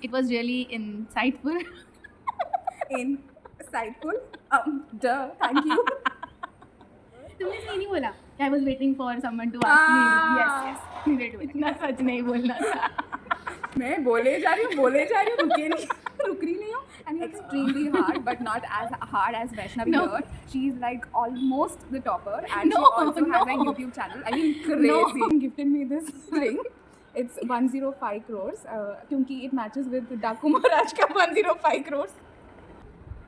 It was really insightful. Insightful. Duh. Thank you. तुमने सही नहीं बोला. I was waiting for someone to ask me. Yes. Needed to. इतना सच नहीं बोलना था. मैं बोले जा रही हूँ रुके नहीं रुक रही नहीं हूँ. And extremely hard, but not as hard as Vaishnavi No. here. She's like almost the topper, and No, she also has a no. YouTube channel. I mean, crazy. No. Gifted me this ring. It's 105 crores. क्योंकि it matches with Daku Maharaj का 105 crores.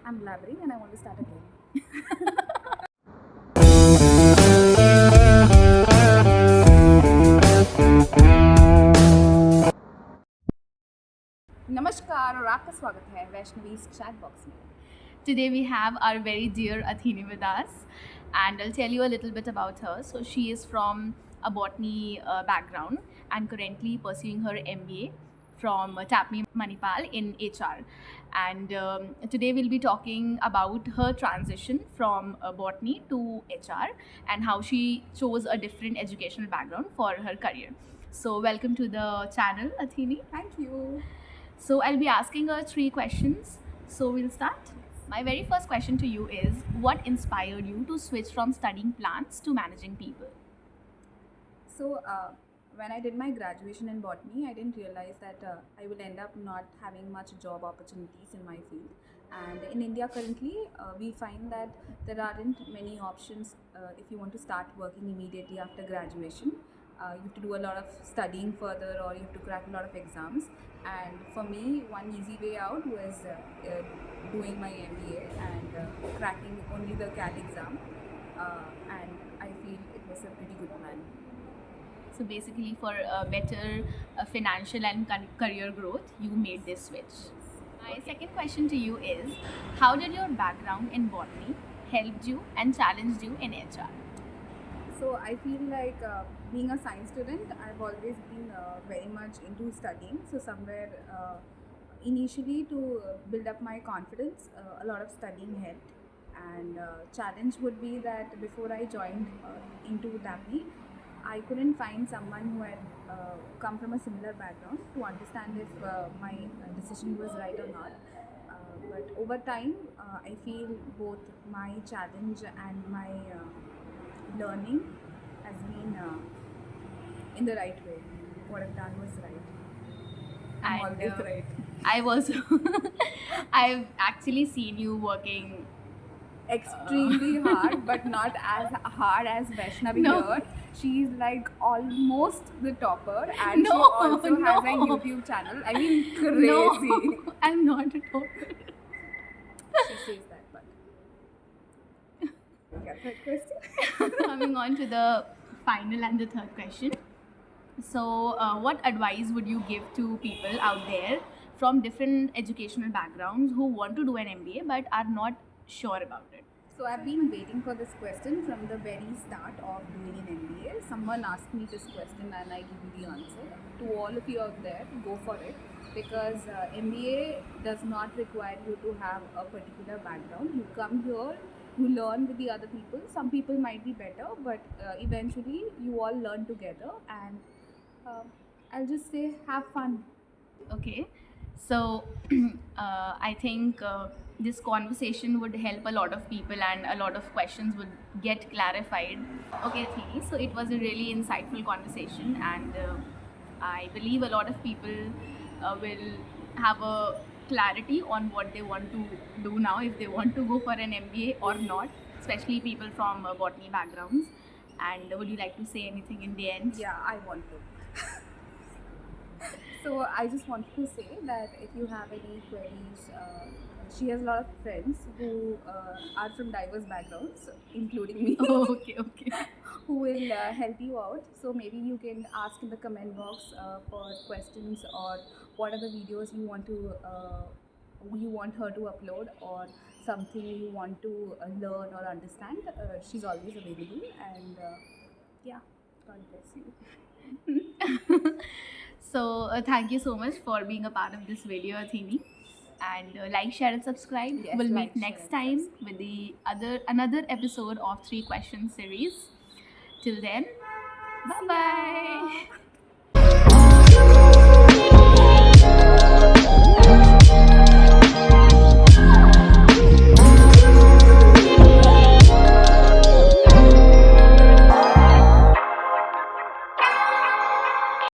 I'm blabbering and I want to start again. नमस्कार और आपका स्वागत है वैष्णवी's chat box में. Today we have our very dear Athini with us, and I'll tell you a little bit about her. So she is from a botany background and currently pursuing her MBA from TAPMI Manipal in HR. And today we'll be talking about her transition from botany to HR and how she chose a different educational background for her career. So welcome to the channel, Athini. Thank you. So I'll be asking her 3 questions. So we'll start. My very first question to you is, what inspired you to switch from studying plants to managing people? So when I did my graduation in botany, I didn't realize that I would end up not having much job opportunities in my field. And in India currently, we find that there aren't many options if you want to start working immediately after graduation. You have to do a lot of studying further, or you have to crack a lot of exams. And for me, one easy way out was doing my MBA and cracking only the CAT exam. And I feel it was a pretty good plan. So basically, for better financial and career growth, you made this switch. My second question to you is, how did your background in botany helped you and challenged you in HR? So I feel like being a science student, I've always been very much into studying. So somewhere initially to build up my confidence, a lot of studying helped. And challenge would be that before I joined into TAPMI, I couldn't find someone who had come from a similar background to understand if my decision was right or not. But over time, I feel both my challenge and my learning has been in the right way. What I've done was right. I'm And, always right. I was, I've actually seen you working. Extremely hard, but not as hard as Vaishnavi No. here. She's like almost the topper, and she No, also has a no. YouTube channel. I mean, crazy. No, I'm not a topper. She says that, but yeah, third question. Coming on to the final and the third question. So, what advice would you give to people out there from different educational backgrounds who want to do an MBA but are not sure about it? So I've been waiting for this question from the very start of doing an MBA. Someone asked me this question and I give you the answer. To all of you out there, go for it, because MBA does not require you to have a particular background. You come here, you learn with the other people. Some people might be better, but eventually you all learn together, and I'll just say have fun. Okay, so I think this conversation would help a lot of people and a lot of questions would get clarified. Okay, Athini, so it was a really insightful conversation, and I believe a lot of people will have a clarity on what they want to do now, if they want to go for an MBA or not, especially people from botany backgrounds. And would you like to say anything in the end? Yeah, I want to. So I just wanted to say that if you have any queries, she has a lot of friends who are from diverse backgrounds, including me, Oh, okay. who will help you out. So maybe you can ask in the comment box for questions, or what are the videos you want her to upload, or something you want to learn or understand. She's always available, and yeah, God bless you. So thank you so much for being a part of this video, Athini. And like, share, and subscribe. Yes, We'll like, meet share, next and time with the another episode of 3 question series. Till then, bye bye.